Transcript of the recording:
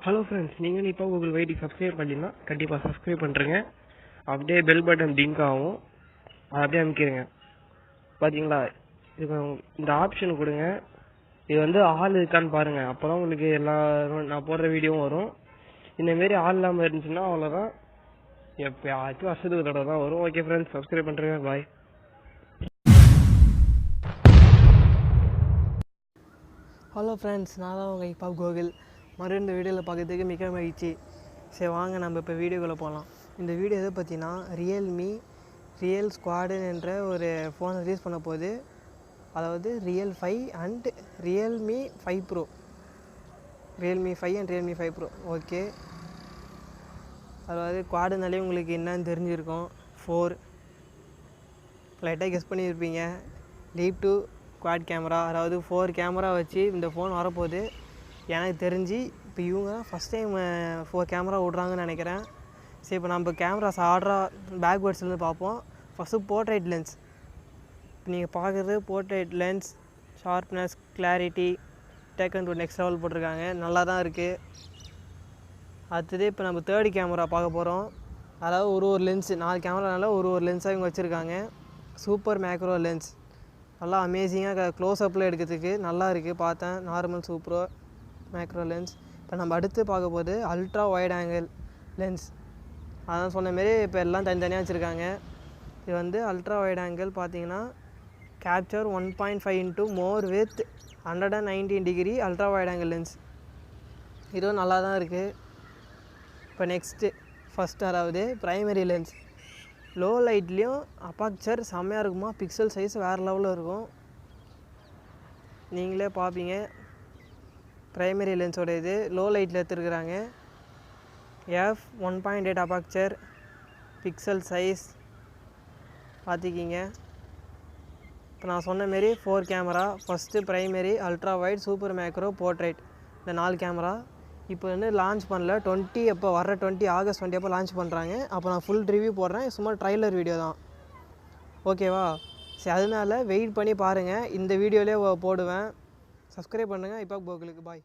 Hello friends, நீங்கள் இப்போ Google வைடி subscribe பண்ணினா கண்டிப்பாக சப்ஸ்கிரைப் பண்ணுறேங்க. அப்படியே பெல் பட்டன் டிங்க் ஆகும், அதை அப்படியே அமைக்கிறேங்க. பார்த்தீங்களா, இது இந்த ஆப்ஷன் கொடுங்க. இது வந்து ஆள் இருக்கான்னு பாருங்கள், அப்போ தான் உங்களுக்கு எல்லாரும் நான் போடுற வீடியோவும் வரும். இந்தமாரி ஆள் இல்லாமல் இருந்துச்சுன்னா அவ்வளோதான், எப்போயாச்சும் வருஷத்துக்கு தடவை தான் வரும். ஓகே ஃப்ரெண்ட்ஸ், சப்ஸ்கிரைப் பண்ணுறேங்க. பாய். ஹலோ ஃப்ரெண்ட்ஸ், நான் தான் உங்கள் இப்போ கூகுள் மறுபடியும் இந்த வீடியோவில் பார்க்கறதுக்கு மிக மகிழ்ச்சி. சரி வாங்க நம்ம இப்போ வீடியோக்குள்ளே போகலாம். இந்த வீடியோ எதை பற்றினா ரியல்மி ரியல் ஸ்குவாடுன்னு என்ற ஒரு ஃபோனை ரிலீஸ் பண்ண போகுது. அதாவது real 5 and Realme 5 bro. Realme 5 and Realme 5 bro. Okay, அதாவது குவாடுனாலே உங்களுக்கு என்னன்னு தெரிஞ்சிருக்கும். 4 லைட்டாக கெஸ் பண்ணியிருப்பீங்க. லீப் டு குவாட் கேமரா, அதாவது 4 கேமரா வச்சு இந்த ஃபோன் வரப்போகுது. எனக்கு தெரிஞ்சு இப்போ இவங்க தான் ஃபஸ்ட் டைம் 4 கேமரா விட்றாங்கன்னு நினைக்கிறேன். சரி, இப்போ நம்ம கேமராஸ் ஆர்டராக பேக்வேர்ட்ஸ்லேருந்து பார்ப்போம். First portrait lens. இப்போ நீங்கள் பார்க்குறது portrait lens, sharpness, clarity taken to next level போட்டிருக்காங்க. நல்லா தான் இருக்குது. அடுத்தது இப்போ நம்ம தேர்ட் கேமரா பார்க்க போகிறோம். அதாவது ஒரு லென்ஸு 4 கேமரானால ஒரு லென்ஸாக இவங்க வச்சுருக்காங்க. சூப்பர் மேக்ரோ லென்ஸ், நல்லா அமேசிங்காக க்ளோஸ்அப்பில் எடுக்கிறதுக்கு நல்லா இருக்குது. பார்த்தேன் நார்மல் சூப்பரோ மேக்ரோ லென்ஸ். இப்போ நம்ம அடுத்து பார்க்க போது அல்ட்ரா வைட் ஆங்கிள் லென்ஸ். அதான் சொன்ன மாரி இப்போ எல்லாம் தனித்தனியாக வச்சுருக்காங்க. இது வந்து அல்ட்ரா வைட் ஆங்கிள் பார்த்தீங்கன்னா capture 1.5 into more with 119 degree ultra wide angle lens. இதுவும் நல்லா தான் இருக்குது. இப்போ நெக்ஸ்ட்டு அதாவது ப்ரைமரி லென்ஸ். லோ லைட்லேயும் அப்பாக்சர் செம்மையாக இருக்குமா, பிக்சல் சைஸ் வேறு லெவலில் இருக்கும். நீங்களே பார்ப்பீங்க. ப்ரைமரி லென்ஸோட இது லோ லைட்டில் எடுத்துருக்குறாங்க. f1.8 அப்பாக்சர், pixel size பார்த்துக்கிங்க. இப்போ நான் சொன்ன மாரி 4 camera. First primary, ultra wide, super macro, portrait, இந்த 4 கேமரா. இப்போ வந்து லான்ச் பண்ணல. 20 எப்போ வர 20 ஆகஸ்ட் 20 அப்போ லான்ச் பண்ணுறாங்க. அப்போ நான் ஃபுல் ரிவ்யூ போடுறேன். சும்மா ட்ரைலர் வீடியோ தான், ஓகேவா? சரி, அதனால வெயிட் பண்ணி பாருங்கள். இந்த வீடியோலேயே போடுவேன். சப்ஸ்கிரைப் பண்ணுங்கள். இப்போ கூகுளுக்கு பாய்.